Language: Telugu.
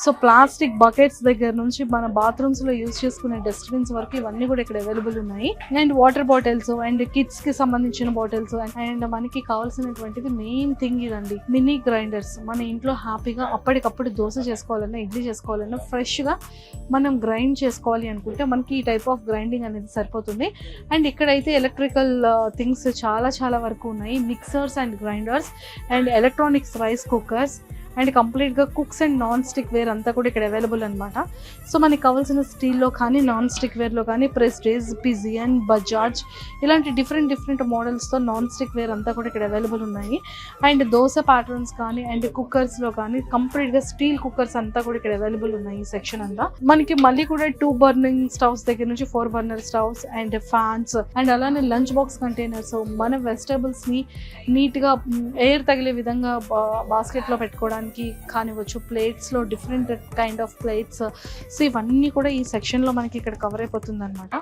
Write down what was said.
సో ప్లాస్టిక్ బకెట్స్ దగ్గర నుంచి మన బాత్రూమ్స్ లో యూజ్ చేసుకునే డస్ట్బిన్స్ వరకు ఇవన్నీ కూడా ఇక్కడ అవైలబుల్ ఉన్నాయి. And water bottles and kids కి సంబంధించిన బాటిల్స్ అండ్ మనకి కావాల్సినటువంటిది మెయిన్ థింగ్ ఇదండి, మినీ గ్రైండర్స్. మన ఇంట్లో హ్యాపీగా అప్పటికప్పుడు దోశ చేసుకోవాలన్నా, ఇడ్లీ చేసుకోవాలన్నా, ఫ్రెష్ గా మనం గ్రైండ్ చేసుకోవాలి అనుకుంటే మనకి ఈ టైప్ ఆఫ్ గ్రైండింగ్ అనేది సరిపోతుంది. అండ్ ఇక్కడైతే ఎలక్ట్రికల్ థింగ్స్ చాలా వరకు ఉన్నాయి, mixers and grinders and electronics rice cookers and కంప్లీట్గా cooks and non stick ware అంతా కూడా ఇక్కడ అవైలబుల్ అనమాట. సో మనకి కావాల్సిన స్టీల్లో కానీ నాన్ స్టిక్ వేర్లో కానీ ప్రెస్టేజ్, పిజియన్, బజాజ్ ఇలాంటి డిఫరెంట్ మోడల్స్తో నాన్ స్టిక్ వేర్ అంతా కూడా ఇక్కడ అవైలబుల్ ఉన్నాయి. అండ్ దోశ ప్యాటర్న్స్ కానీ అండ్ కుక్కర్స్లో కానీ కంప్లీట్గా స్టీల్ కుక్కర్స్ అంతా కూడా ఇక్కడ అవైలబుల్ ఉన్నాయి ఈ సెక్షన్ అంతా. మనకి మళ్ళీ కూడా 2 బర్నింగ్ స్టవ్స్ దగ్గర నుంచి 4 burner stoves and fans and అలానే లంచ్ బాక్స్ కంటైనర్స్, మన వెజిటేబుల్స్ని నీట్గా ఎయిర్ తగిలే విధంగా బాస్కెట్లో పెట్టుకోవడానికి కానివచ్చు, ప్లేట్స్లో different kind of plates. So ఇవన్నీ కూడా ఈ సెక్షన్లో మనకి ఇక్కడ కవర్ అయిపోతుంది అనమాట.